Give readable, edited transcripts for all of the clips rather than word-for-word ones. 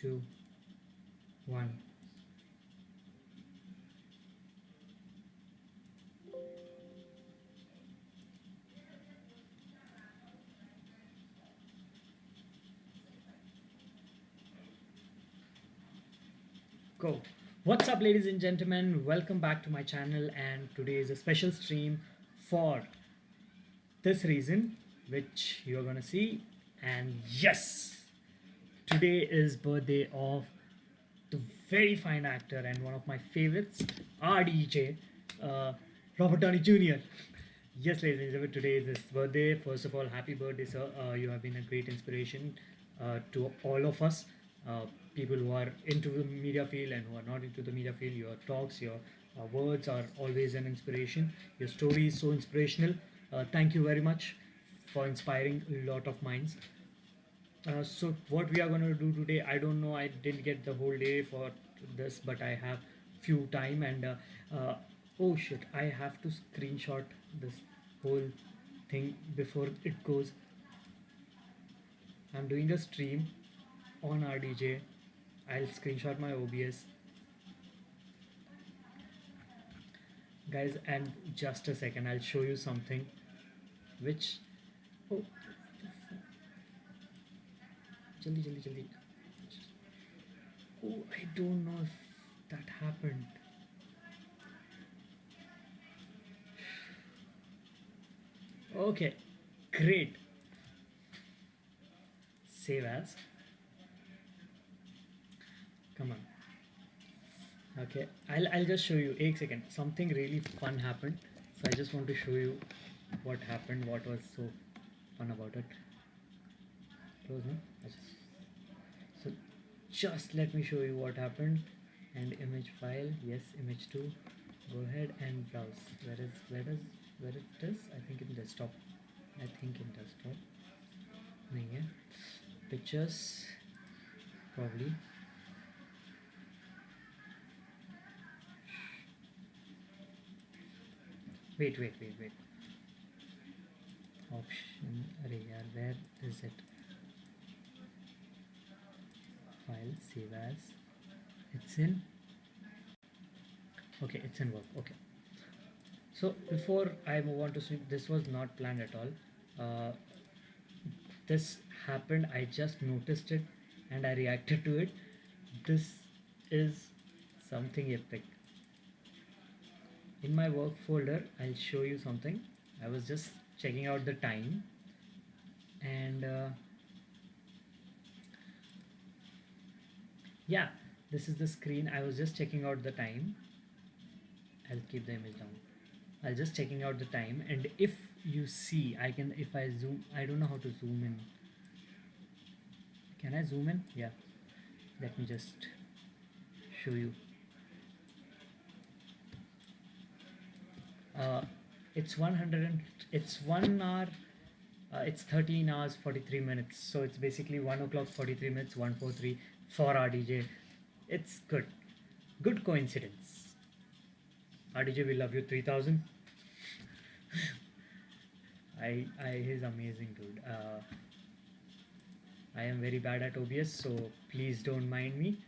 2, 1. Go. What's up, ladies and gentlemen? Welcome back to my channel, and today is a special stream for this reason, which you're gonna see. And yes, today is birthday of the very fine actor and one of my favorites, RDJ, Robert Downey Jr. Yes, ladies and gentlemen, today is his birthday. First of all, happy birthday, sir. You have been a great inspiration to all of us, people who are into the media field and who are not into the media field. Your talks, your words are always an inspiration. Your story is so inspirational. Thank you very much for inspiring a lot of minds. So what we are going to do today, I don't know, I didn't get the whole day for this, but I have few time, and oh shit, I have to screenshot this whole thing before it goes. I'm doing a stream on RDJ. I'll screenshot my OBS, guys, and just a second, I'll show you something which, oh, jaldi jaldi jaldi. Oh, I don't know if that happened. Okay, great. Save as. Come on. Okay, I'll just show you. एक second. Something really fun happened. So I just want to show you what happened. What was so fun about it. Close, no? So just let me show you what happened. And image file. Yes, image 2. Go ahead and browse. Where it is? I think in desktop. नहीं है. Pictures. Probably. Wait. Option. Array yaar, where is it? File, save as. It's in. Okay, it's in work. Okay. So before I move on to sleep, this was not planned at all. This happened. I just noticed it, and I reacted to it. This is something epic. In my work folder, I'll show you something. I was just checking out the time, and yeah, this is the screen. I was just checking out the time. I'll keep the image down. I'll just checking out the time, and if you see, I can, if I zoom, I don't know how to zoom in. Can I zoom in? Yeah. Let me just show you. It's 100 and it's 1 hour, it's 13 hours 43 minutes, so it's basically 1 o'clock 43 minutes, 143 for RDJ. It's good coincidence. RDJ, we love you 3000. He's amazing, dude. I am very bad at OBS, so please don't mind me.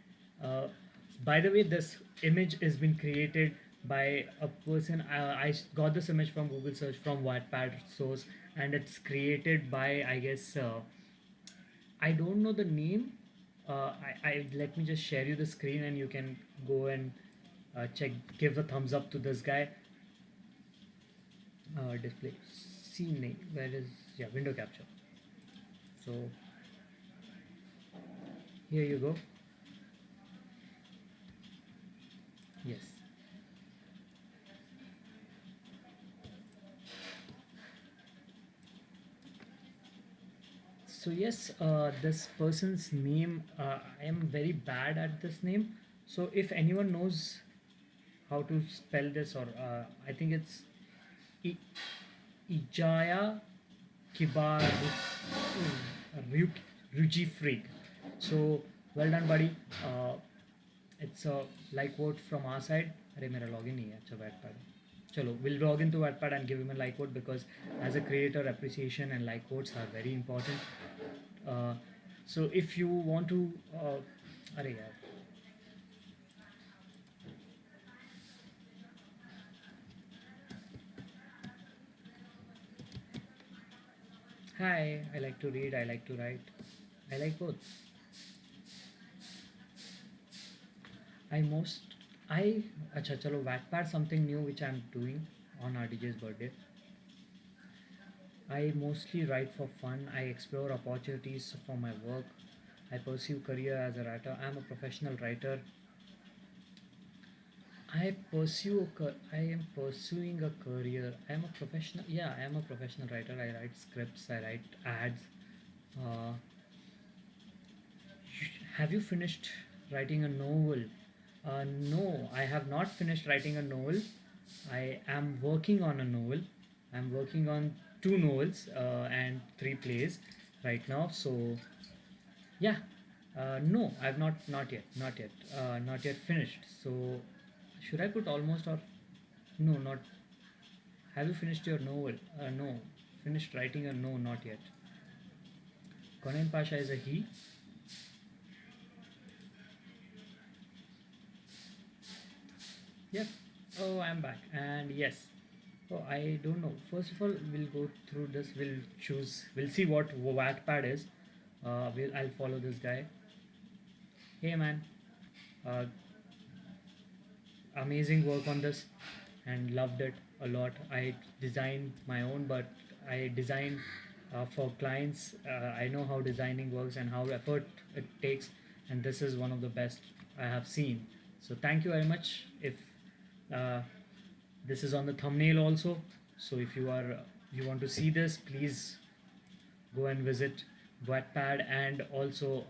By the way, this image has been created by a person. I got this image from Google search, from Wattpad source, and it's created by, I guess, I don't know the name. I let me just share you the screen, and you can go and check, give a thumbs up to this guy. Display scene name, where is, yeah, window capture. So here you go. Yes. So yes, this person's name, I am very bad at this name. So if anyone knows how to spell this, or I think it's IzayaKibaRyujiFREAK. So well done, buddy. It's a like vote from our side. अरे मेरा login नहीं है. अच्छा Wattpad. Chalo, we'll log into Wattpad and give him a like vote, because as a creator, appreciation and like votes are very important. So if you want to अरे यार. Hi, I like to read, I like to write. I like both. I most I अच्छा चलो Wattpad something new which I'm doing on RDJ's birthday. I mostly write for fun. I explore opportunities for my work. I pursue career as a writer. I'm a professional writer. I am pursuing a career. I am a professional. Yeah, I am a professional writer. I write scripts. I write ads. Uh, have you finished writing a novel? No, I have not finished writing a novel. I am working on a novel. I'm working on two novels and three plays right now. So yeah, no, I've not yet finished. So should I put almost or no? Not. Have you finished your novel? No. Finished writing a no? Not yet. Conan Pasha is a he. Yep. Oh, I'm back. And yes. Oh, I don't know. First of all, we'll go through this. We'll choose. We'll see what Wattpad is. I'll follow this guy. Hey man, uh, amazing work on this, and loved it a lot. I designed my own, but I design for clients. I know how designing works and how effort it takes, and this is one of the best I have seen. So thank you very much. If uh, this is on the thumbnail also, so if you want to see this, please go and visit Wattpad and also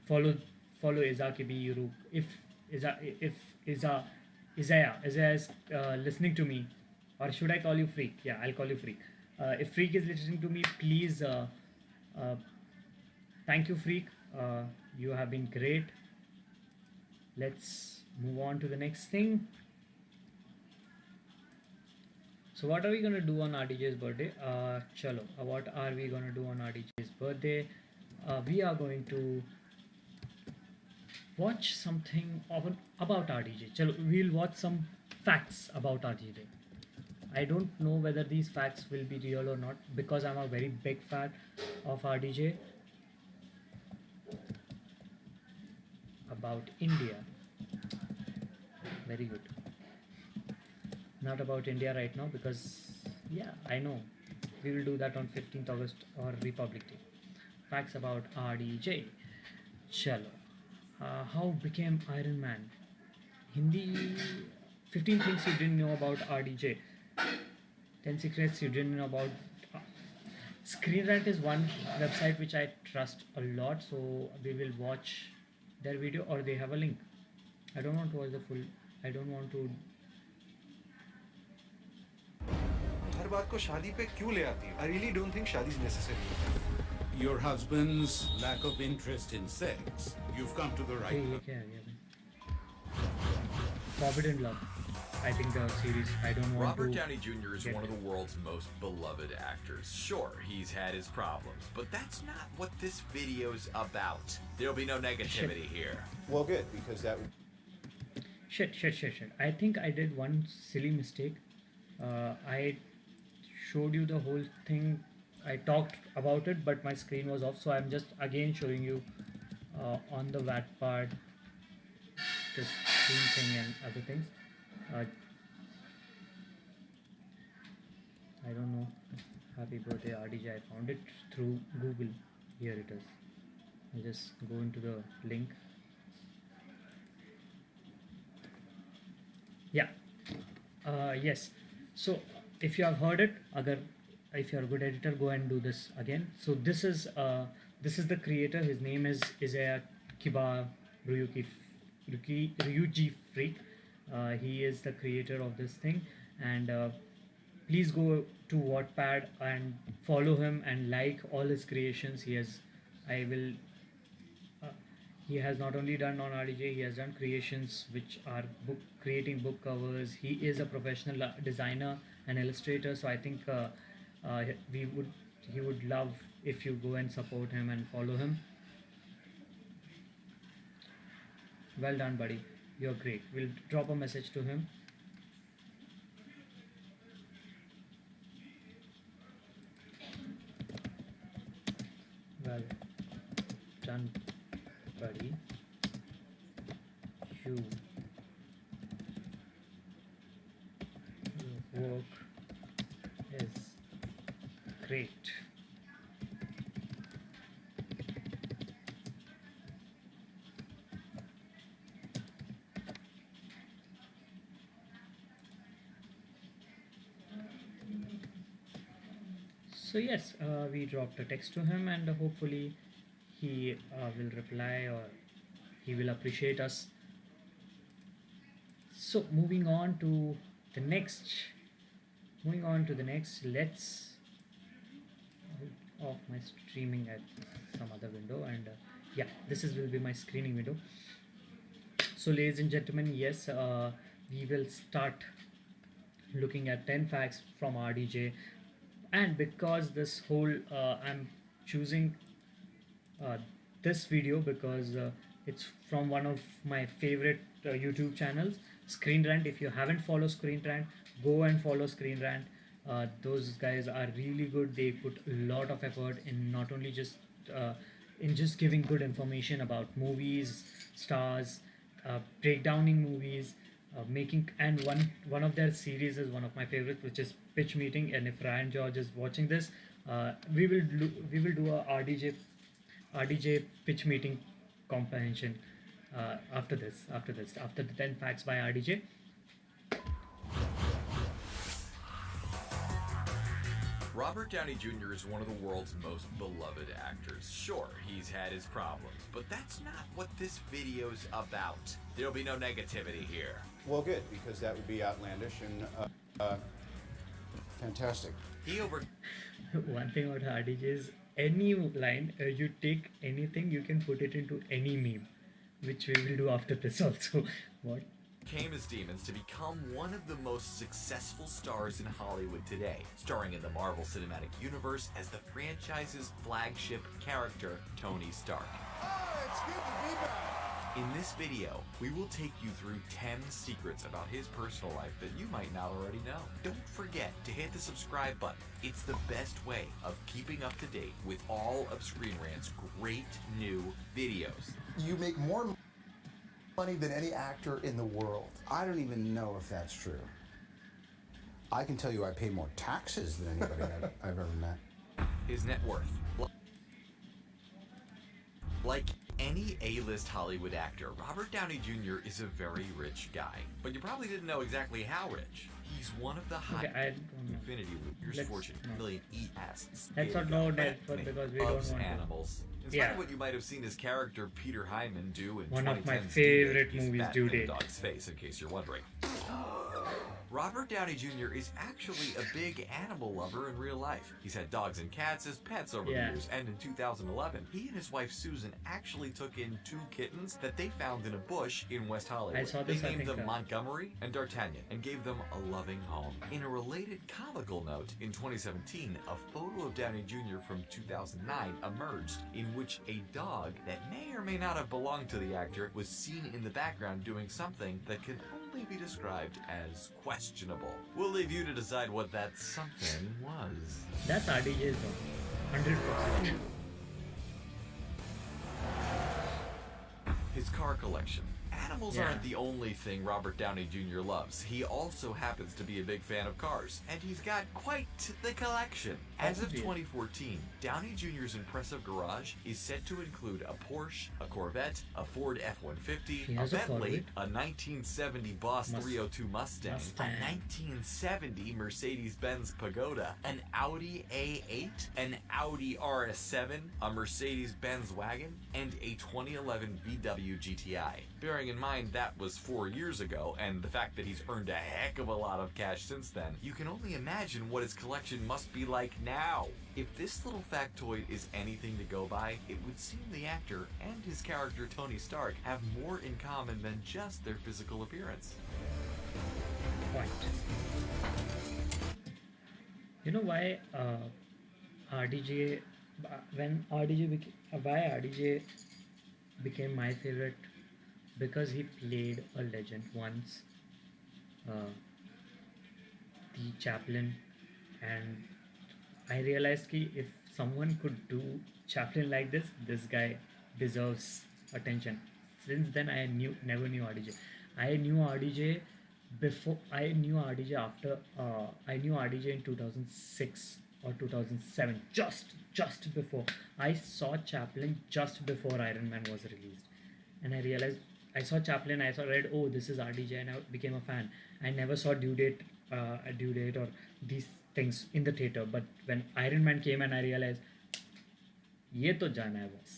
follow IzayaKibaRyujiFREAK. If Iza Isaiah is listening to me, or should I call you Freak? Yeah, I'll call you Freak. If Freak is listening to me, please uh, thank you, Freak. You have been great. Let's move on to the next thing. So what are we gonna do on RDJ's birthday? Chalo. What are we gonna do on RDJ's birthday? We are going to watch something about RDJ. Chalo, we'll watch some facts about RDJ. I don't know whether these facts will be real or not because I'm a very big fan of RDJ. About India. Very good. Not about India right now because, yeah, I know. We will do that on 15th August or Republic Day. Facts about RDJ. Chalo. How became Iron Man? Hindi. 15 things you didn't know about RDJ. 10 secrets you didn't know about. Screen Rant is one website which I trust a lot, so we will watch their video or they have a link. I don't want to watch the full. I don't want to. हर बात को शादी पे क्यों ले आती है? I really don't think शादी is necessary. Your husband's lack of interest in sex. You've come to the Hey, right. ये क्या है ये? Forbidden Love. I think the series. I don't want Robert to. Downey Jr. is get one of it. the world's most beloved actors. Sure, he's had his problems, but that's not what this video's about. There'll be no negativity here. Well, good, because that would... Shit. I think I did one silly mistake. I showed you the whole thing. I talked about it, but my screen was off, so I'm just again showing you on the Wattpad the screen thing and other things. I don't know. Happy birthday RDJ. I found it through Google. Here it is. I'll just go into the link. Yeah. Yes. So if you have heard it, if you're a good editor, go and do this again. So this is the creator. His name is IzayaKibaRyujiFREAK. He is the creator of this thing, and please go to Wattpad and follow him and like all his creations. I will. He has not only done on RDJ, he has done creations which are creating book covers. He is a professional designer and illustrator, so I think he would love if you go and support him and follow him. Well done, buddy. You're great. We'll drop a message to him. Well done, buddy. You Your work is great. So yes, we dropped a text to him, and hopefully he will reply, or he will appreciate us. So moving on to the next, let's out of my streaming at some other window, and yeah, this is will be my screening window. So ladies and gentlemen, yes, we will start looking at 10 facts from RDJ. And because this whole I'm choosing uh, this video because it's from one of my favorite YouTube channels, Screen Rant. If you haven't followed Screen Rant, go and follow Screen Rant. Those guys are really good. They put a lot of effort in not only just in just giving good information about movies, stars, breakdowning movies, making, and one of their series is one of my favorites, which is Pitch Meeting. And if Ryan George is watching this, we will do a RDJ pitch meeting comprehension after the 10 facts by RDJ. Robert Downey Jr. is one of the world's most beloved actors. Sure, he's had his problems, but that's not what this video's about. There'll be no negativity here. Well, good, because that would be outlandish and fantastic. One thing about RDJ is any line, you take anything, you can put it into any meme, which we will do after this also. What? Came as demons to become one of the most successful stars in Hollywood today, starring in the Marvel Cinematic Universe as the franchise's flagship character, Tony Stark. Oh, it's good to be back. In this video, we will take you through 10 secrets about his personal life that you might not already know. Don't forget to hit the subscribe button. It's the best way of keeping up to date with all of Screen Rant's great new videos. You make more money than any actor in the world. I don't even know if that's true. I can tell you I pay more taxes than anybody I've ever met. His net worth. Like any A-list Hollywood actor, Robert Downey Jr. is a very rich guy. But you probably didn't know exactly how rich. He's one of the Okay, I don't know. Infinity Warriors Let's- fortune no. million ES. Let's not know that because we don't loves want to. animals. In spite Yeah. of what you might have seen his character Peter Hyman do in One of my 2010's favorite He's movies, back due in date. Dog's Face, in case you're wondering. Robert Downey Jr. is actually a big animal lover in real life. He's had dogs and cats as pets over the Yeah. years, and in 2011, he and his wife Susan actually took in 2 kittens that they found in a bush in West Hollywood. I saw this, They I named think, them Montgomery and D'Artagnan and gave them a loving home. In a related comical note, in 2017, a photo of Downey Jr. from 2009 emerged in which a dog that may or may not have belonged to the actor was seen in the background doing something that can only be described as questionable. We'll leave you to decide what that something was. That's RDJ's though. 100%. His car collection. Animals Yeah. aren't the only thing Robert Downey Jr. loves. He also happens to be a big fan of cars, and he's got quite the collection. As of Obvious. 2014, Downey Jr.'s impressive garage is said to include a Porsche, a Corvette, a Ford F-150, He a has a Bentley, Corvette. a 1970 Boss 302 Mustang, Mustang. a 1970 Mercedes-Benz Pagoda, an Audi A8, an Audi RS7, a Mercedes-Benz wagon, and a 2011 VW GTI. Bearing in mind that was 4 years ago, and the fact that he's earned a heck of a lot of cash since then, you can only imagine what his collection must be like now. If this little factoid is anything to go by, it would seem the actor and his character Tony Stark have more in common than just their physical appearance. Point. You know why RDJ why RDJ became my favorite because he played a legend once, uh, the chaplain, and I realized कि if someone could do chaplain like this guy deserves attention. Since then, I never knew RDJ. I knew RDJ before. I knew RDJ after. I knew RDJ in 2006 or 2007. Just before. I saw Chaplin just before Iron Man was released, and I realized I saw Chaplin. I saw read. Oh, this is RDJ, and I became a fan. I never saw Due Date or these things in the theater. But when Iron Man came, and I realized, ये तो जाना है बस.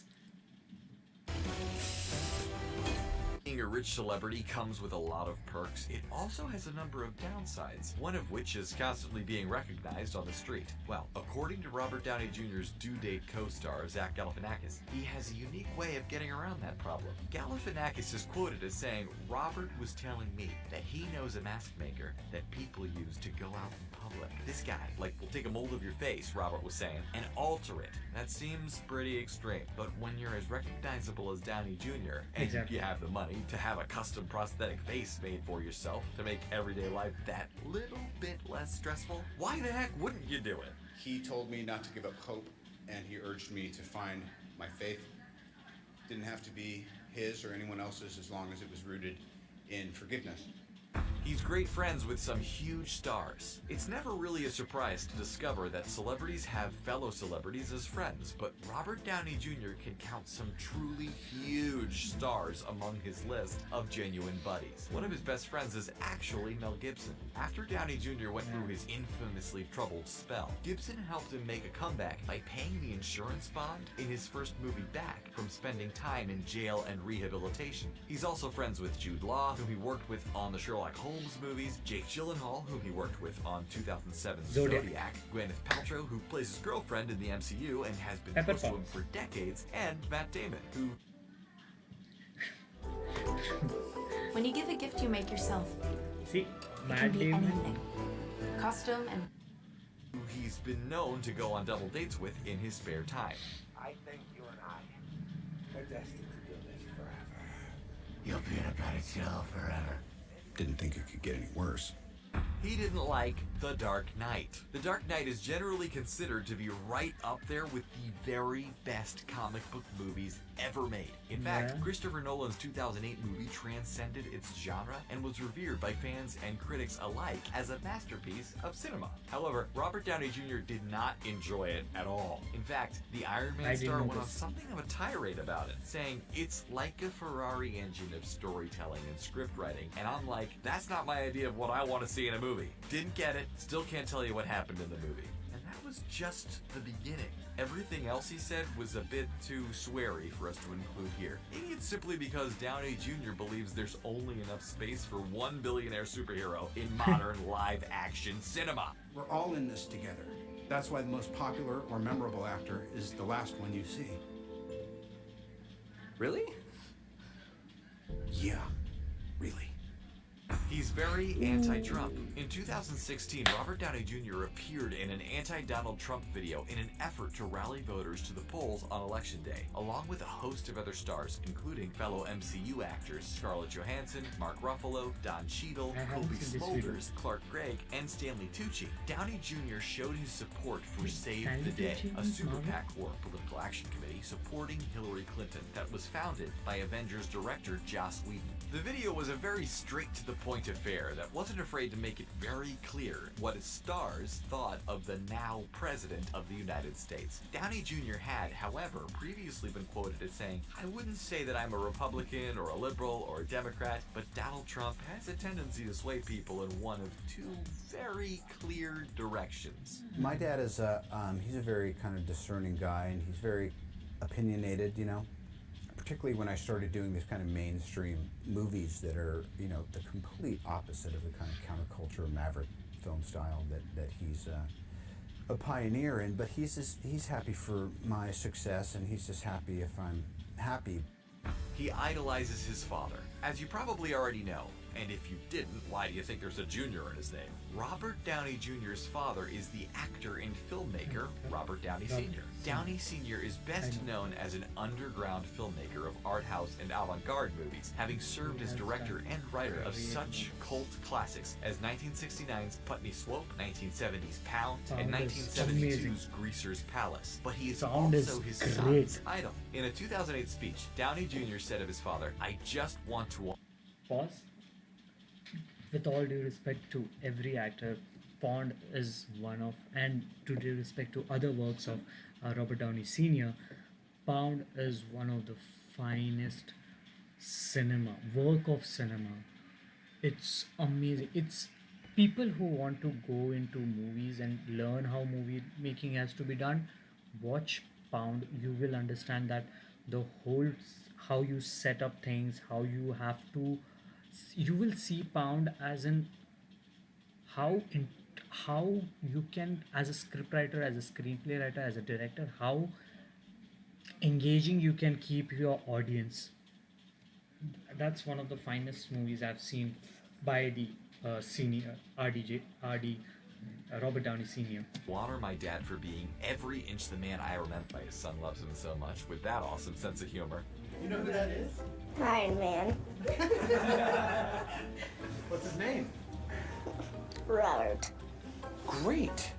Being a rich celebrity comes with a lot of perks. It also has a number of downsides, one of which is constantly being recognized on the street. Well, according to Robert Downey Jr.'s Due Date co-star, Zach Galifianakis, he has a unique way of getting around that problem. Galifianakis is quoted as saying, "Robert was telling me that he knows a mask maker that people use to go out in public. This guy, will take a mold of your face," Robert was saying, "and alter it. That seems pretty extreme. But when you're as recognizable as Downey Jr., and Exactly. you have the money to have a custom prosthetic face made for yourself to make everyday life that little bit less stressful, why the heck wouldn't you do it?" He told me not to give up hope, and he urged me to find my faith. Didn't have to be his or anyone else's as long as it was rooted in forgiveness. He's great friends with some huge stars. It's never really a surprise to discover that celebrities have fellow celebrities as friends, but Robert Downey Jr. can count some truly huge stars among his list of genuine buddies. One of his best friends is actually Mel Gibson. After Downey Jr. went through his infamously troubled spell, Gibson helped him make a comeback by paying the insurance bond in his first movie back from spending time in jail and rehabilitation. He's also friends with Jude Law, whom he worked with on the Sherlock Holmes movies, Jake Gyllenhaal, whom he worked with on 2007's Zodiac, Gwyneth Paltrow, who plays his girlfriend in the MCU and has been close to him for decades, and Matt Damon, who... When you give a gift you make yourself, See, it can Matt be Damon. anything. Custom and who he's been known to go on double dates with in his spare time. I think you and I are destined to do this forever. You'll be in a bad jail forever. Didn't think it could get any worse. He didn't like The Dark Knight. The Dark Knight is generally considered to be right up there with the very best comic book movies ever made. In fact, Yeah. Christopher Nolan's 2008 movie transcended its genre and was revered by fans and critics alike as a masterpiece of cinema. However, Robert Downey Jr. did not enjoy it at all. In fact, the Iron Man I didn't star know went on this. something of a tirade about it, saying, "It's like a Ferrari engine of storytelling and script writing," and I'm like, that's not my idea of what I want to see in a movie. Didn't get it, still can't tell you what happened in the movie. And that was just the beginning. Everything else he said was a bit too sweary for us to include here. Maybe it's simply because Downey Jr. believes there's only enough space for one billionaire superhero in modern live-action cinema. We're all in this together. That's why the most popular or memorable actor is the last one you see. Really? Yeah, really. He's very anti-Trump. In 2016, Robert Downey Jr. appeared in an anti-Donald Trump video in an effort to rally voters to the polls on Election Day, along with a host of other stars, including fellow MCU actors Scarlett Johansson, Mark Ruffalo, Don Cheadle, I haven't Kobe seen this video. Smulders, Clark Gregg, and Stanley Tucci. Downey Jr. showed his support for Save Stanley the Day, Tucci a is super Marvel? PAC or political action committee supporting Hillary Clinton that was founded by Avengers director Joss Whedon. The video was a very straight-to-the-point affair that wasn't afraid to make it very clear what its stars thought of the now President of the United States. Downey Jr. had, however, previously been quoted as saying, "I wouldn't say that I'm a Republican or a liberal or a Democrat, but Donald Trump has a tendency to sway people in one of two very clear directions." My dad is he's a very kind of discerning guy, and he's very opinionated, you know. Particularly when I started doing these kind of mainstream movies that are, you know, the complete opposite of the kind of counterculture maverick film style that he's a pioneer in. But he's happy for my success, and he's just happy if I'm happy. He idolizes his father. As you probably already know, And if you didn't, why do you think there's a junior in his name? Robert Downey Jr.'s father is the actor and filmmaker Robert Downey Sr. Downey Sr. is best known as an underground filmmaker of art house and avant-garde movies, having served as director and writer of such cult classics as 1969's Putney Swope, 1970's Pound, and 1972's Greaser's Palace. But he is also his son's idol. In a 2008 speech, Downey Jr. said of his father, "I just want to..." Pause. With all due respect to every actor, Bond is one of, and to due respect to other works of Robert Downey Sr., Pound is one of the finest work of cinema. It's amazing. It's people who want to go into movies and learn how movie making has to be done. Watch Pound. You will understand that the whole how you set up things, how you have to. You will see Pound as in how you can, as a scriptwriter, as a screenplay writer, as a director, how engaging you can keep your audience. That's one of the finest movies I've seen by the senior Robert Downey Sr. Honor my dad for being every inch the man I remember. My son loves him so much with that awesome sense of humor. You know who that is? Iron Man. What's his name? Robert. Great.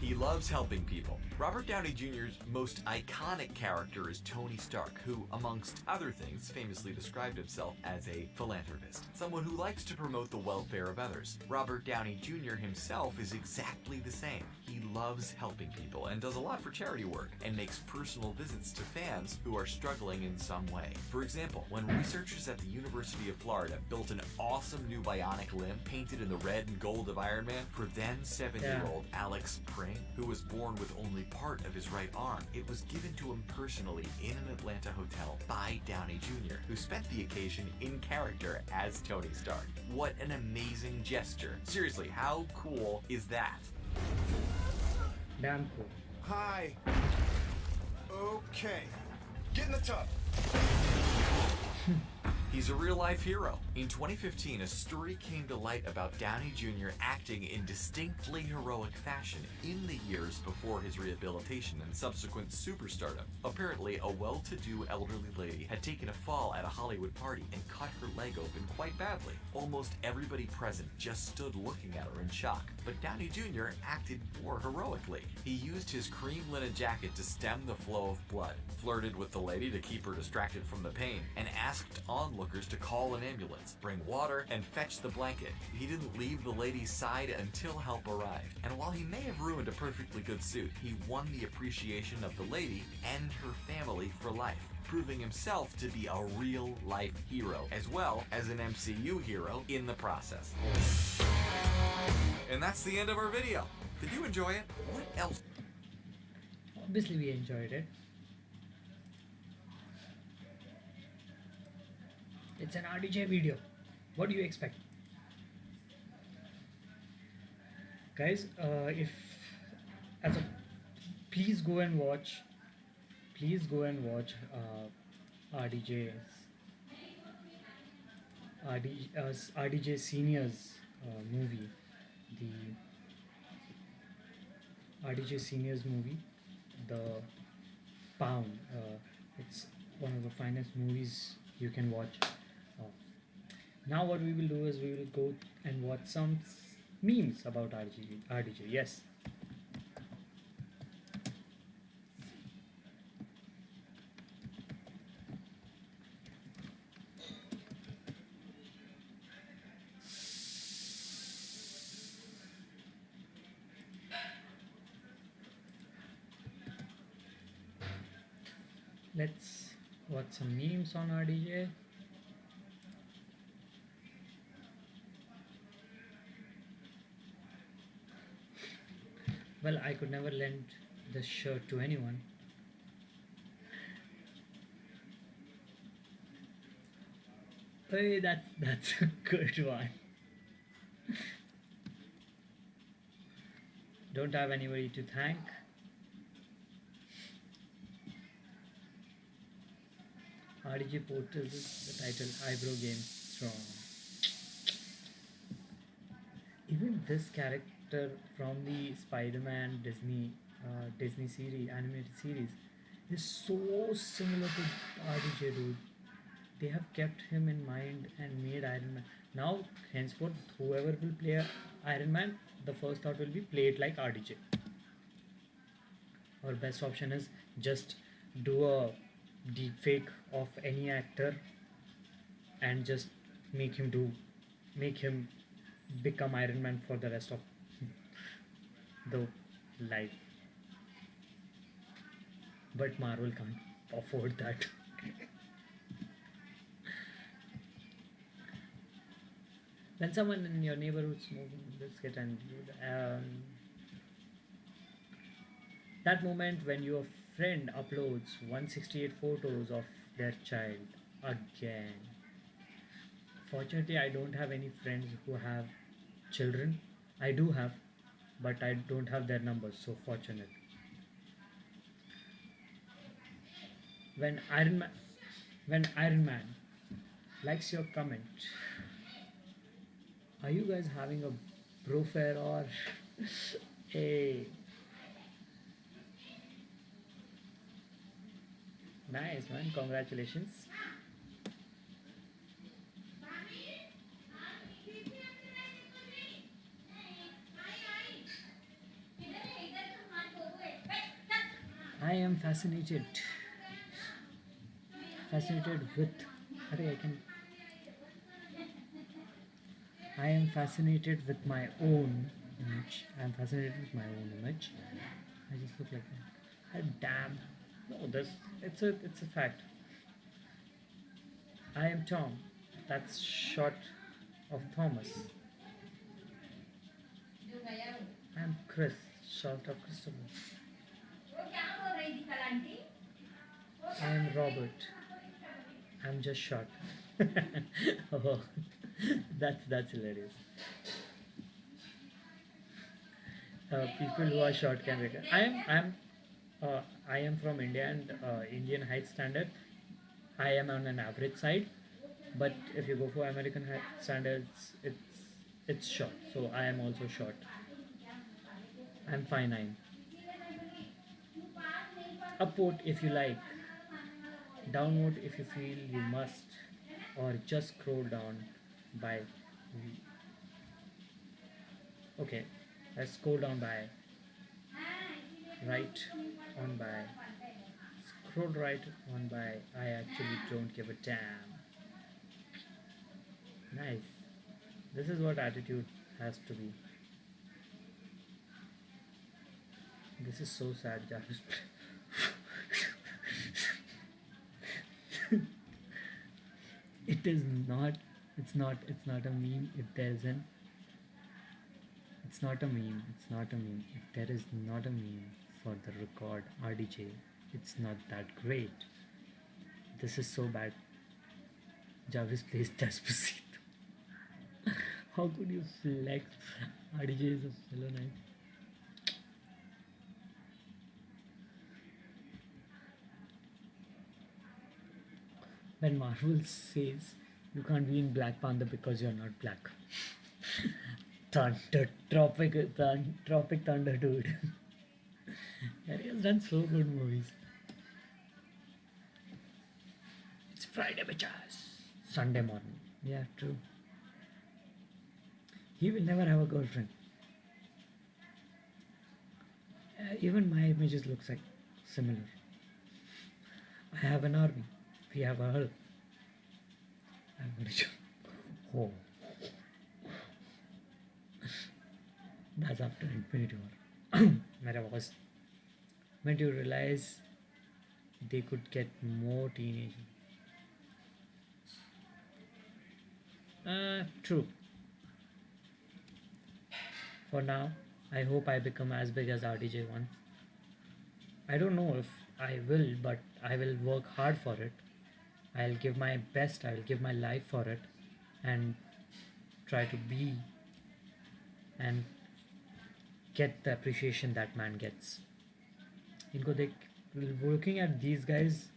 He loves helping people. Robert Downey Jr.'s most iconic character is Tony Stark, who, amongst other things, famously described himself as a philanthropist, someone who likes to promote the welfare of others. Robert Downey Jr. himself is exactly the same. He loves helping people and does a lot for charity work, and makes personal visits to fans who are struggling in some way. For example, when researchers at the University of Florida built an awesome new bionic limb painted in the red and gold of Iron Man for then 7-year-old Alex Pring, who was born with only part of his right arm, it was given to him personally in an Atlanta hotel by Downey Jr., who spent the occasion in character as Tony Stark. What an amazing gesture. Seriously, how cool is that? Damn cool. Hi. Okay. Get in the tub. He's a real-life hero. In 2015, a story came to light about Downey Jr. acting in distinctly heroic fashion in the years before his rehabilitation and subsequent superstardom. Apparently, a well-to-do elderly lady had taken a fall at a Hollywood party and cut her leg open quite badly. Almost everybody present just stood looking at her in shock, but Downey Jr. acted more heroically. He used his cream linen jacket to stem the flow of blood, flirted with the lady to keep her distracted from the pain, and asked onlookers to call an ambulance, bring water, and fetch the blanket. He didn't leave the lady's side until help arrived. And while he may have ruined a perfectly good suit, he won the appreciation of the lady and her family for life, proving himself to be a real-life hero, as well as an MCU hero in the process. And that's the end of our video. Did you enjoy it? What else? Obviously, we enjoyed it. It's an RDJ video. What do you expect? Guys, please go and watch RDJ Senior's movie, The Pound. It's one of the finest movies you can watch. Now what we will do is we will go and watch some memes about RDJ. Yes. Let's watch some memes on RDJ. Well, I could never lend this shirt to anyone. Hey, that's a good one. Don't have anybody to thank. RDJ Portals is the title. Eyebrow Game Strong. this character from the Spider-Man Disney series, animated series, is so similar to RDJ, dude. They have kept him in mind and made Iron Man. Now, henceforth, whoever will play Iron Man, the first thought will be play it like RDJ. Our best option is just do a deep fake of any actor and just make him become Iron Man for the rest of the life. But Marvel can't afford that. When someone in your neighborhood smoking biscuit and that moment when your friend uploads 168 photos of their child again. Fortunately, I don't have any friends who have children. I do have, but I don't have their numbers, so fortunate. When Iron Man likes your comment, are you guys having a bro fair or hey? Nice man, congratulations. I am fascinated with I am fascinated with my own image. I am fascinated with my own image. I just look like that. Damn. No, it's a fact. I am Tom. That's short of Thomas. I am Chris, short of Christopher. I am Robert. I'm just short. Oh, that's hilarious. People who are short can recognize. I am from India and Indian height standard. I am on an average side, but if you go for American height standards, it's short. So I am also short. I'm 5'9". Upvote if you like, downvote if you feel you must, or just scroll down by. Okay, let's scroll down by. Right on by. Scroll right on by. I actually don't give a damn. Nice. This is what attitude has to be. This is so sad, Jarvis. It's not a meme if there isn't. It's not a meme. If there is not a meme for the record RDJ, it's not that great. This is so bad. Jarvis plays Despacito. How could you flex? RDJ is a fellow knife. When Marvel says you can't be in Black Panther because you're not black. Tropic Thunder, dude. And he has done so good movies. It's Friday, bitches. Sunday morning. Yeah, true. He will never have a girlfriend. Even my images looks like similar. I have an army. We have a Hulk. I'm gonna show. Oh. That's after Infinity War. Meta was. When do you realize they could get more teenagers? True. For now, I hope I become as big as RDJ once. I don't know if I will, but I will work hard for it. I'll give my best, I'll give my life for it, and try to be and get the appreciation that man gets. Looking at these guys,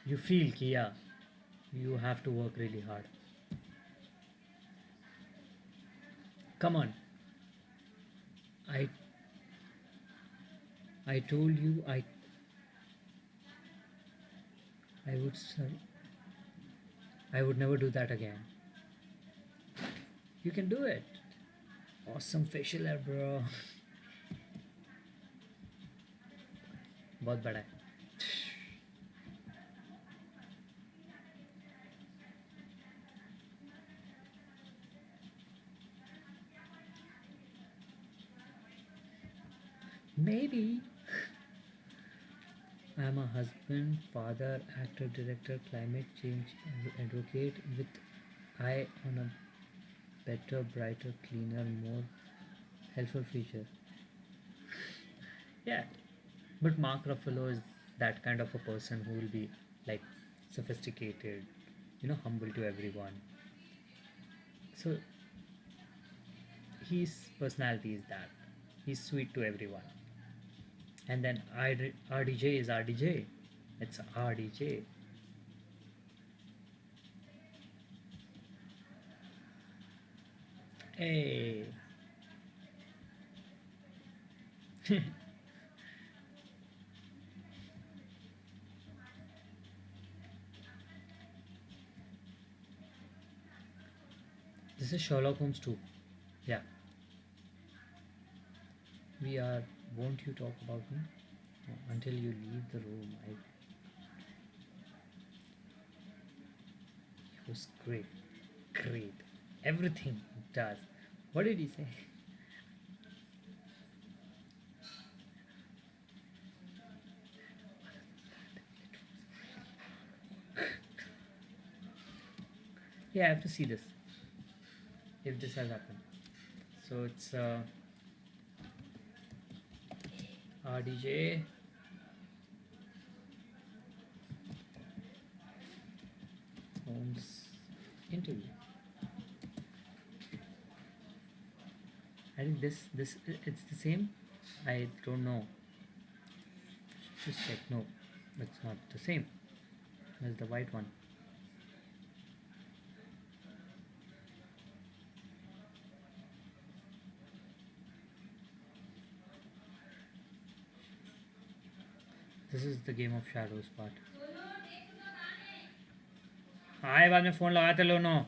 you feel कि yeah, you have to work really hard. Come on, I told you I would never do that again. You can do it. Awesome facial hair, bro. बहुत बड़ा है. Maybe. I'm a husband, father, actor, director, climate change advocate with eye on a better, brighter, cleaner, more helpful future. Yeah, but Mark Ruffalo is that kind of a person who will be like sophisticated, humble to everyone. So his personality is that he's sweet to everyone. And then RDJ is RDJ. It's RDJ. Hey. This is Sherlock Holmes too. Yeah. Won't you talk about me? No, until you leave the room. It was great. Great. Everything it does. What did he say? Yeah, I have to see this. If this has happened. So it's RDJ Holmes interview. I think this it's the same. I don't know. Just check. No, it's not the same. There's the white one. This is the Game of Shadows part. हाय बाद में phone लगाते लो no.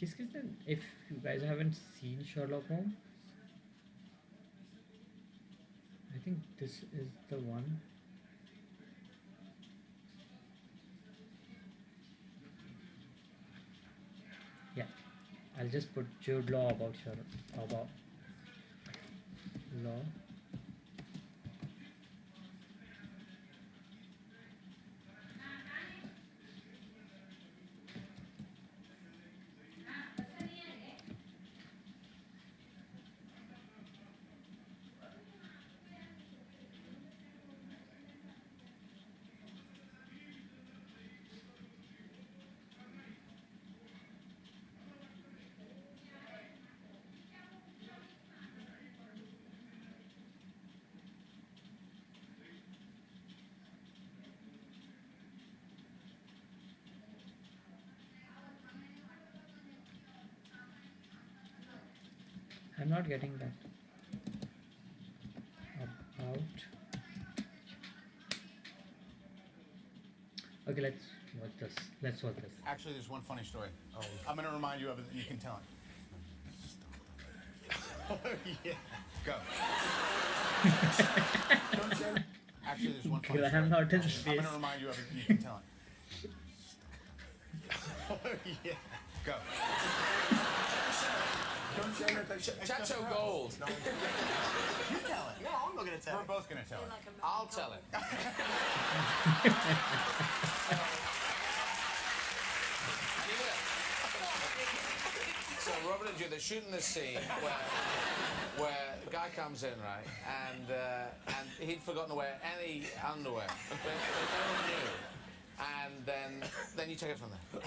किस ने? If you guys haven't seen Sherlock Holmes, I think this is the one. Yeah, I'll just put Jude Law about Law. I'm not getting that. About. Okay, let's watch this. Actually, there's one funny story. I'm going to remind you of it, and you can tell it. Yeah. Go. Actually, there's one funny story. I'm not in I'm space. going to remind you of it, and you can tell it. Yeah. Go. Chateau Gold. You tell it. No, I'm not going to tell We're it. both going to tell it. I'll tell it. So Robert and Jude, they're shooting this scene where a guy comes in, right, and he'd forgotten to wear any underwear, but no one knew. And then you take it from there.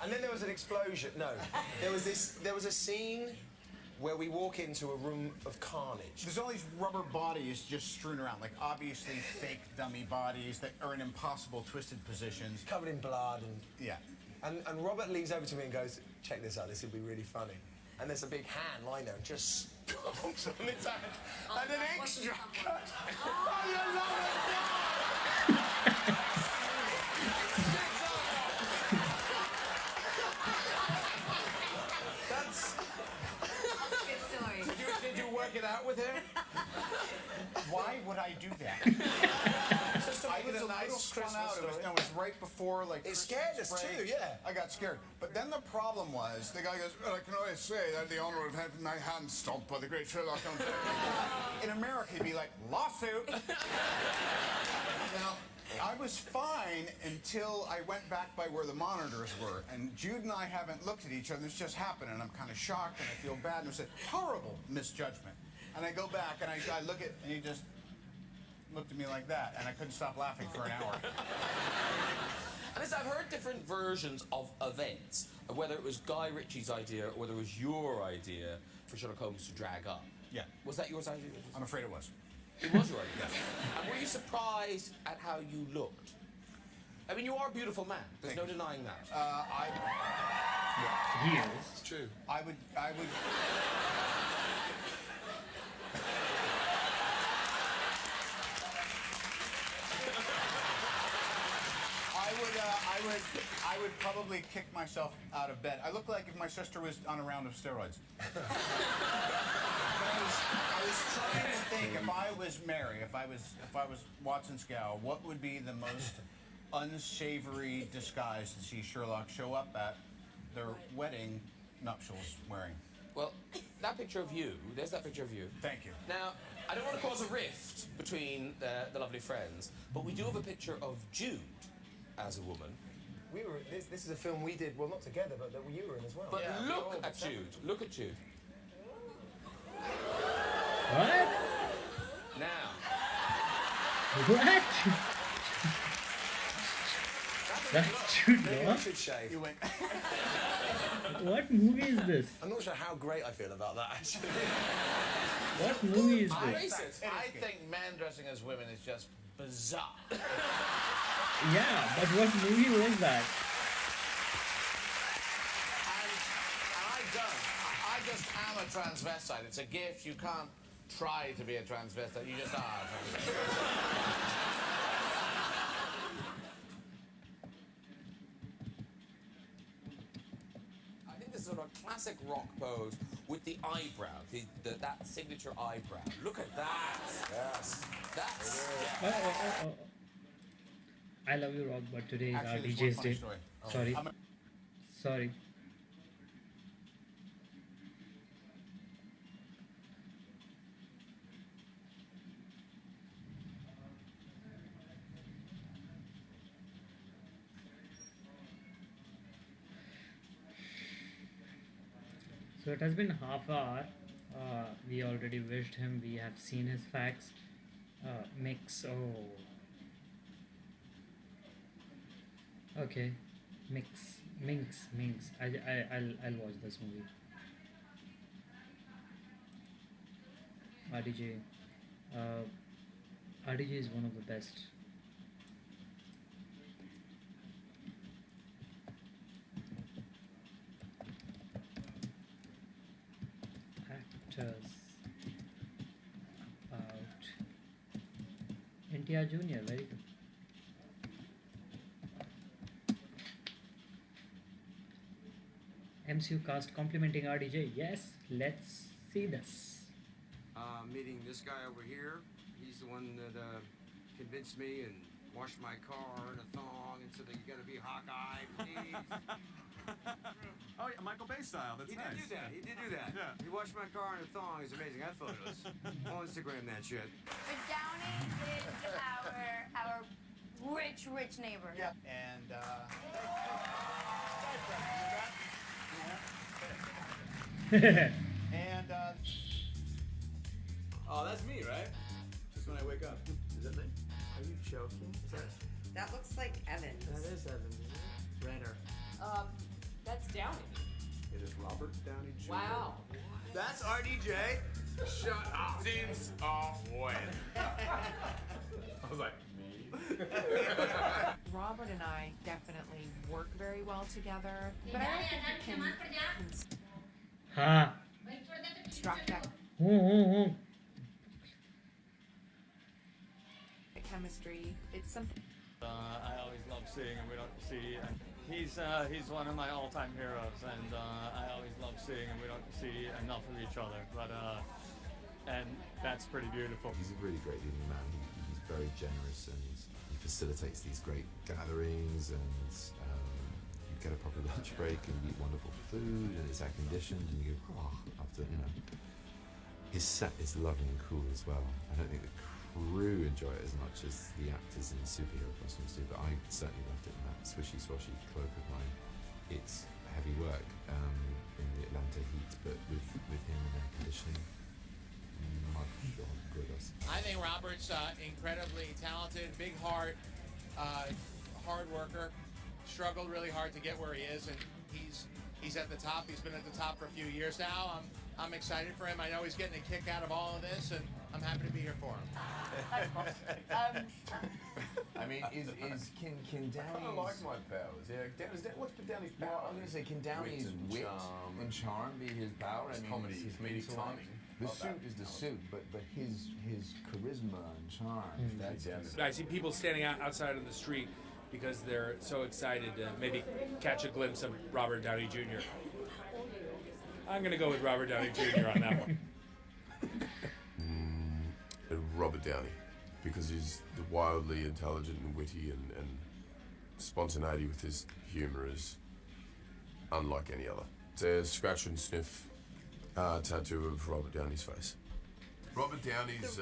And then there was an explosion. No, there was a scene where we walk into a room of carnage. There's all these rubber bodies just strewn around, like obviously fake dummy bodies that are in impossible twisted positions. Covered in blood and... Yeah. And Robert leans over to me and goes, check this out, this would be really funny. And there's a big hand lying there and just stomps on his hand. And an extra cut. Oh, you love it! That's a good story. Did you work it out with him? Why would I do that? Just to I make was it a a nice little spun Christmas out. story. It was right before, like, It scared us Christmas too, break. yeah. I got scared. But then the problem was, the guy goes, well, I can only say that the honor of having my hand stomped by the great Sherlock Holmes. In America, he'd be like, lawsuit. Now, I was fine until I went back by where the monitors were. And Jude and I haven't looked at each other. It's just happened. And I'm kind of shocked and I feel bad. And I said, horrible misjudgment. And I go back and I look at, and he just looked at me like that. And I couldn't stop laughing for an hour. And listen, I've heard different versions of events, of whether it was Guy Ritchie's idea or whether it was your idea for Sherlock Holmes to drag up. Yeah. Was that yours idea? I'm afraid it was. It was your idea. And were you surprised at how you looked? I mean, you are a beautiful man. There's no denying that. He is. It's true. I would. I would probably kick myself out of bed. I look like if my sister was on a round of steroids. But I was trying to think, if I was Mary, if I was Watson Scow, what would be the most unsavory disguise to see Sherlock show up at their wedding nuptials wearing? Well, that picture of you, there's that picture of you. Thank you. Now, I don't want to cause a rift between the lovely friends, but we do have a picture of Jude as a woman. We were. This is a film we did. Well, not together, but that you were in as well. But look at Jude. Look at Jude. What? Now. What? That's Jude Maybe I Law? should shave. You went. What movie is this? I'm not sure how great I feel about that, actually. What movie is I this? think men dressing as women is just bizarre. Yeah, but what movie was that? And I just am a transvestite. It's a gift. You can't try to be a transvestite. You just are a transvestite. I think this is sort of a classic rock pose with the eyebrow, that signature eyebrow. Look at that. Yes. That's... Oh. I love you, Rock, but today is Actually, RDJ's there's one funny day. story. Sorry. Sorry. So it has been half hour. We already wished him. We have seen his facts. Mix. Oh. Okay. Minx. I'll watch this movie. RDJ. RDJ is one of the best. Actors about NTR Jr. Very good. MCU cast complimenting RDJ. Yes, let's see this. Meeting this guy over here. He's the one that convinced me and washed my car in a thong and said that you gotta be Hawkeye, please. Oh, yeah, Michael Bay style. That's He nice. did do that. He did do that. Yeah. He washed my car in a thong. It's amazing. I have photos. I'll Instagram that shit. But Downey is our rich neighbor. Yeah. And and Oh, that's me, right? Just when I wake up. Is that me? Are you joking? Is that? That looks like Evans. That is Evan. Renner. That's Downey. It is Robert Downey Jr. Wow. That's RDJ. Shut up. Seems off-white. I was like, me? Robert and I definitely work very well together. But I don't think you can Ha. construct that chemistry. It's something. I always love seeing him. We don't see, and he's one of my all-time heroes, and I always love seeing him. We don't see enough of each other, but and that's pretty beautiful. He's a really great leading man. He's very generous, and he facilitates these great gatherings, and you get a proper lunch break, and you eat wonderful food, and it's air-conditioned, and you go, oh, after, you know. His set is lovely and cool as well. I don't think the crew enjoy it as much as the actors in superhero costumes do, but I certainly loved it in that swishy swashy cloak of mine. It's heavy work in the Atlanta heat, but with him in air conditioning, much good. I think Robert's incredibly talented, big heart, hard worker, struggled really hard to get where he is, and he's at the top. He's been at the top for a few years now. I'm excited for him. I know he's getting a kick out of all of this, and I'm happy to be here for him. I mean, can Downey? I like my powers. Yeah, what's Downey's power? Well, I was going to say, can Downey's wit and charm be his power? I mean, comedy, his comedic intellect. timing. The suit is the suit, but his charisma and charm. That's I see people standing outside on the street because they're so excited to maybe catch a glimpse of Robert Downey Jr. I'm going to go with Robert Downey Jr. on that one. Robert Downey, because he's wildly intelligent and witty, and spontaneity with his humour is unlike any other. It's a scratch and sniff tattoo of Robert Downey's face. Robert Downey's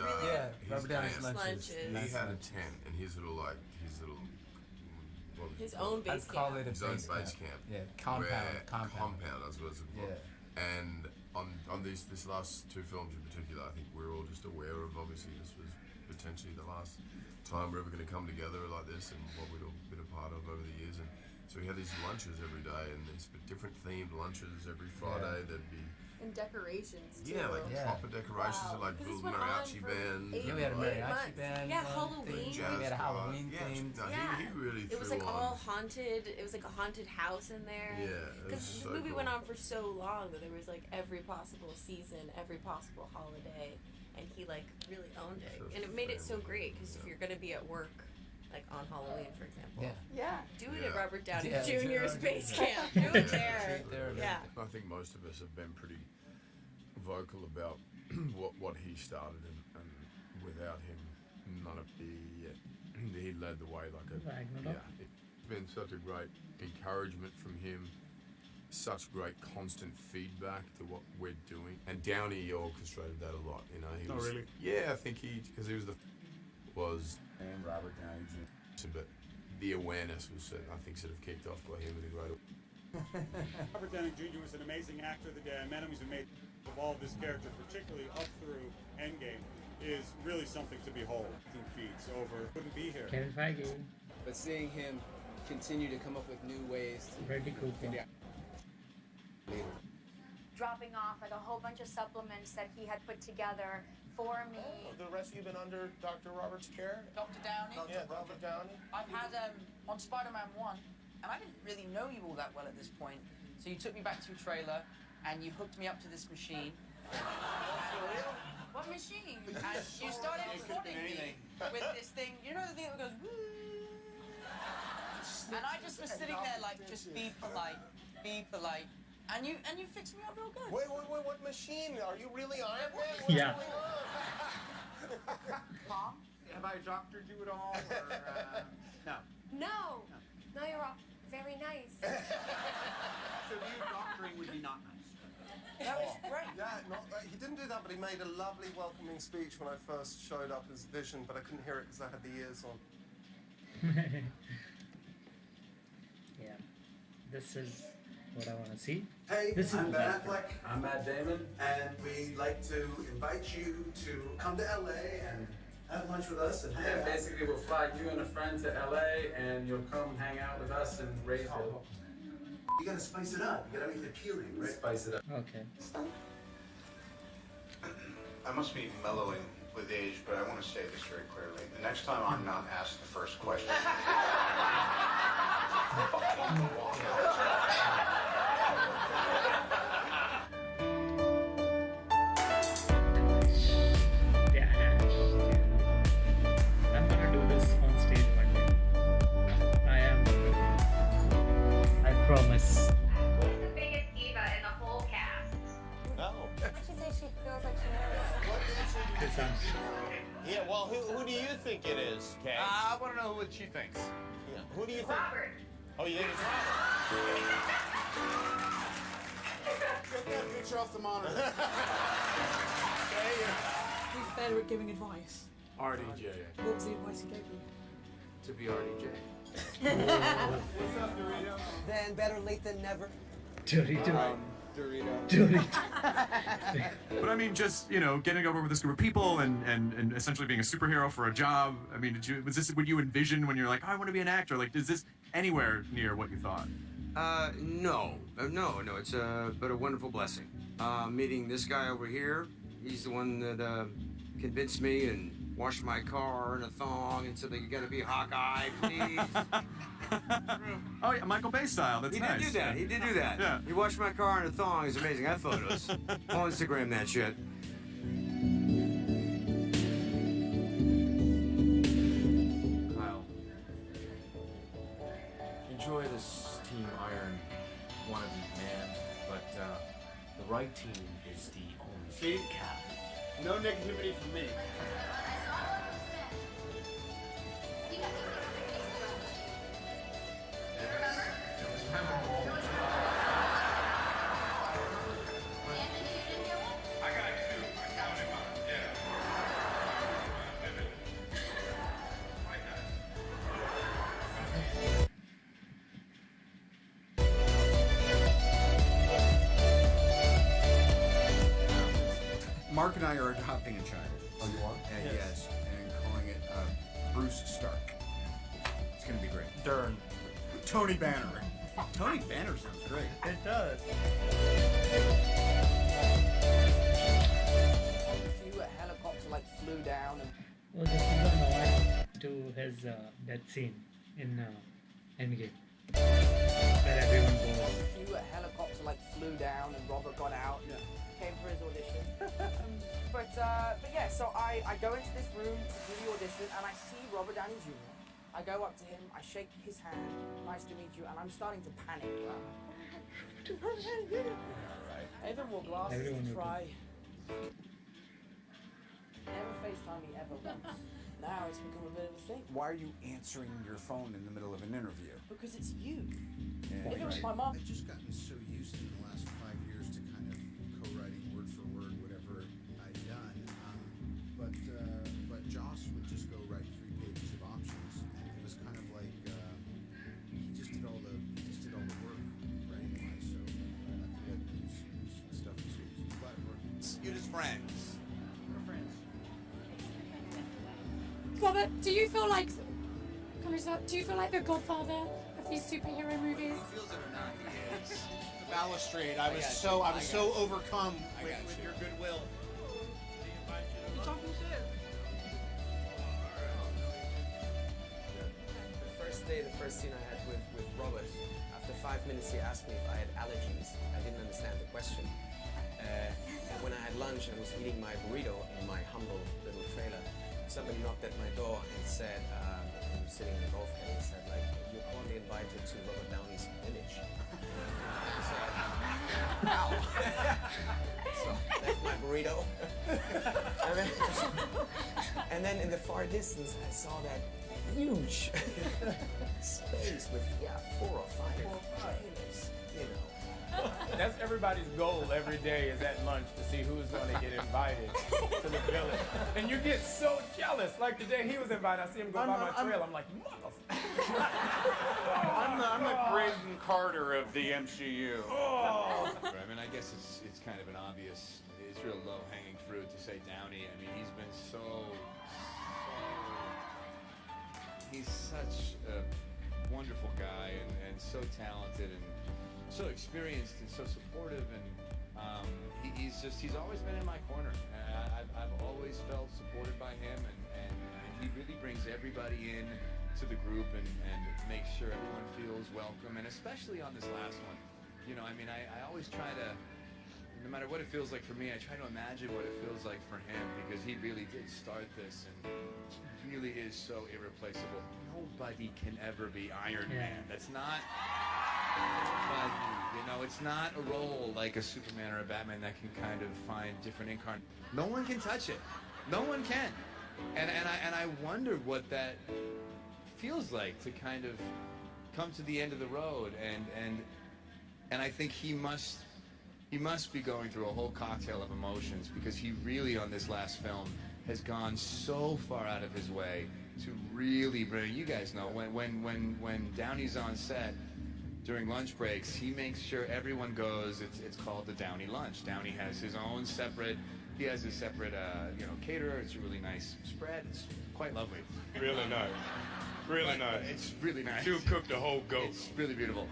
Robert Downey's lunches. He had a tent, and his little His own base I'd call camp. it his own base camp. Yeah, compound. Compound, as well as a book. And on this last two films in particular, I think we're all just aware of, obviously, this was potentially the last time we're ever going to come together like this, and what we'd all been a part of over the years. And so we had these lunches every day, and these different themed lunches every Friday. There'd be And decorations too. proper decorations, and like little mariachi bands. Yeah, we had a mariachi band. Yeah, Halloween. We had a Halloween theme. He really it was threw like on. all haunted. It was like a haunted house in there. Yeah, it because was the so movie cool. went on for so long that there was like every possible season, every possible holiday, and he like really owned it. And it made it so great because if you're gonna be at work, like on Halloween, for example, do it at Robert Downey Jr.'s base camp. Do it there. Yeah. I think most of us have been pretty vocal about what he started, and without him, none of he led the way like a it's been such a great encouragement from him, such great constant feedback to what we're doing, and Downey orchestrated that a lot. You know, he was, really? Yeah, I think because he was And Robert Downey Jr. But the awareness was, I think, sort of kicked off by him in a great. Robert Downey Jr. was an amazing actor the day I met him. He's made evolve this character, particularly up through Endgame, is really something to behold. Feats over, wouldn't be here. Kevin Feige. But seeing him continue to come up with new ways to Bradley Cooper. Dropping off like a whole bunch of supplements that he had put together for me. The rest of you been under Dr. Robert's care? Dr. Downey? Yeah, Robert Downey. I've had on Spider-Man 1, and I didn't really know you all that well at this point. So you took me back to your trailer, and you hooked me up to this machine. For real? What machine? And you started prodding me with this thing. You know the thing that goes, woo? And I just was sitting there like, just be polite, be polite. And you fixed me up real good. Wait, what machine? Are you really Iron Man? What's Yeah. going on? Mom? Have I doctored you at all, or no? No, you're all very nice. So you doctoring would be not nice. That was great. Yeah, he didn't do that, but he made a lovely welcoming speech when I first showed up as Vision, but I couldn't hear it because I had the ears on. Yeah, this is what I want to see. Hey, this I'm is Ben Affleck. I'm Matt Damon, and we'd like to invite you to come to LA and have lunch with us. And Yeah, basically we'll fly you and a friend to LA, and you'll come hang out with us in Rayville. You gotta spice it up. You gotta make it appealing, right? Spice it up. Okay. I must be mellowing with age, but I want to say this very clearly. The next time I'm not asked the first question. promise. Who's the biggest diva in the whole cast? No. She says she feels like she knows. Chris Hemsworth. Yeah, well, who do you think it is, Kay? I want to know what she thinks. Yeah. Who do you think? Robert. Oh, you think it's Robert? Get that picture off the monitor. Who's better at giving advice? RDJ. What was the advice he gave you? To be RDJ. What's up, Dorito? Then better late than never. Dorito. Dorito. Dorito. But I mean, just, you know, getting over with this group of people and essentially being a superhero for a job. I mean, was this what you envisioned when you're like, oh, I want to be an actor? Like, is this anywhere near what you thought? No. It's but a wonderful blessing. Meeting this guy over here, he's the one that convinced me and washed my car in a thong and said that you gotta be Hawkeye, please. Oh yeah, Michael Bay style. That's nice. He did do that. Yeah. He washed my car in a thong. It's amazing. I have photos. I'll Instagram that shit. Kyle, enjoy this Team Iron wannabe man, but the right team is the only See? cap. No negativity from me. Mark and I are adopting a child. Oh, you are? Yes, and calling it Bruce Stark. It's going to be great. Dern. Tony Banner. Tony Banner sounds great. It does. You, a helicopter like flew down and. Well, this is a nod to his death scene in Endgame, where everyone goes. You, a helicopter like flew down and Robert got out and came for his audition. but yeah, so I go into this room to do the audition and I see Robert Downey Jr. I go up to him, I shake his hand, nice to meet you, and I'm starting to panic. I even wore glasses Everyone to would try. Never FaceTime me ever once. Now it's become a bit of a thing. Why are you answering your phone in the middle of an interview? Because it's you. Yeah, If it was my mom. I've just gotten so used in the last 5 years to kind of co-writing word for word whatever I've done. But Joss would just go write 3 pages of options, and it was kind of like he just did all the work, right? So I forget whose stuff is his. But You're just friends. We're friends. Robert, do you feel like the godfather of these superhero movies? Feels it or not, he is. Balustrade. I was so overcome with your goodwill. You're talking shit. The first scene I had with Robert, after 5 minutes he asked me if I had allergies. I didn't understand the question. And when I had lunch and I was eating my burrito in my humble little trailer, somebody knocked at my door and said, he was sitting in the golf cart and said, like, you're cordially invited to Robert Downey's village. So ow. So that's my burrito. and then in the far distance I saw that huge space with 4 or 5 trailers, you know. That's everybody's goal every day is at lunch to see who's going to get invited to the village. And you get so jealous. Like the day he was invited, I see him go by my trail. I'm like, motherfucker. I'm the Graydon Carter of the MCU. Oh. I mean, I guess it's kind of an obvious, it's real low-hanging fruit to say Downey. I mean, he's been he's such a wonderful guy and so talented and so experienced and so supportive, and he's always been in my corner. I've always felt supported by him, and he really brings everybody in to the group and makes sure everyone feels welcome, and especially on this last one. You know, I mean, I always try to, no matter what it feels like for me, I try to imagine what it feels like for him, because he really did start this, and he really is so irreplaceable. Nobody can ever be Iron Man. That's not... But, you know, it's not a role like a Superman or a Batman that can kind of find different incarnations. No one can touch it. No one can. And I wonder what that feels like to kind of come to the end of the road. And I think he must be going through a whole cocktail of emotions, because he really, on this last film, has gone so far out of his way to really bring, you guys know, when Downey's on set during lunch breaks, he makes sure everyone goes. It's called the Downey lunch. Downey has his own separate, he has his separate you know, caterer. It's a really nice spread. It's quite lovely. Really nice. Really nice. It's really nice. She'll cook the whole goat. It's really beautiful.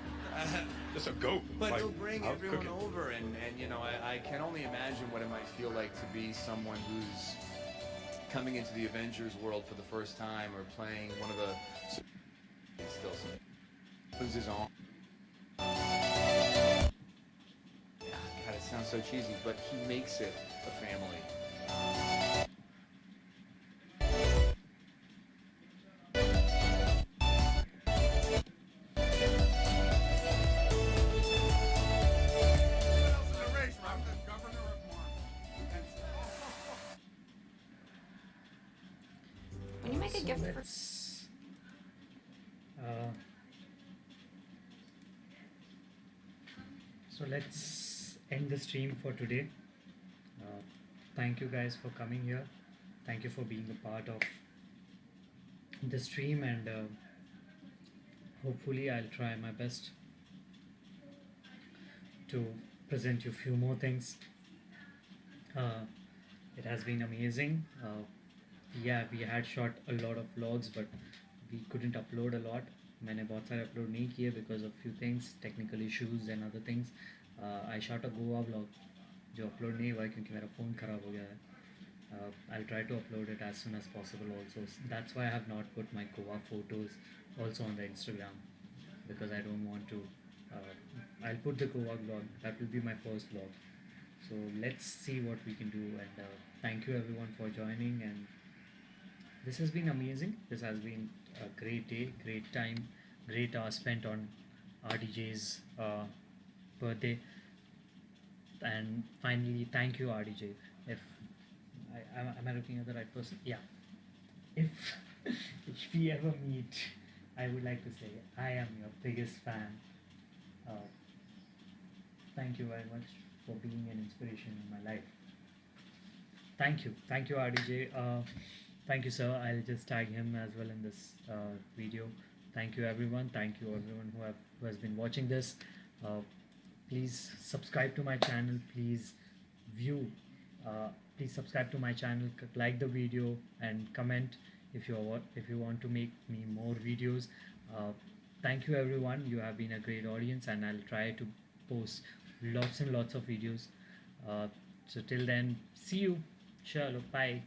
Just a goat. But like, he'll bring I'll everyone cook it. over, and you know, I can only imagine what it might feel like to be someone who's coming into the Avengers world for the first time, or playing one of the still some his own. God, it sounds so cheesy, but he makes it a family. When you make a gift for Let's, so let's end the stream for today. Thank you guys for coming here. Thank you for being a part of the stream, and hopefully I'll try my best to present you a few more things. It has been amazing. Yeah, we had shot a lot of vlogs, but we couldn't upload a lot. मैंने बहुत सारे upload नहीं किए because of few things, technical issues and other things. I shot a Goa vlog जो upload नहीं हुआ क्योंकि मेरा phone ख़राब हो गया है. I'll try to upload it as soon as possible also. That's why I have not put my Goa photos also on the Instagram, because I don't want to. I'll put the Goa vlog. That will be my first vlog. So let's see what we can do, and thank you everyone for joining, and this has been amazing. This has been a great day, great time, great hour spent on RDJ's birthday. And finally, thank you RDJ. If am I looking at the right person? Yeah. If we ever meet, I would like to say I am your biggest fan. Thank you very much for being an inspiration in my life. Thank you RDJ. Thank you, sir. I'll just tag him as well in this video. Thank you everyone who has been watching this. Please subscribe to my channel. Please subscribe to my channel, like the video, and comment if you want to make me more videos. Thank you everyone. You have been a great audience, and I'll try to post lots and lots of videos. So till then, see you. Chalo, bye.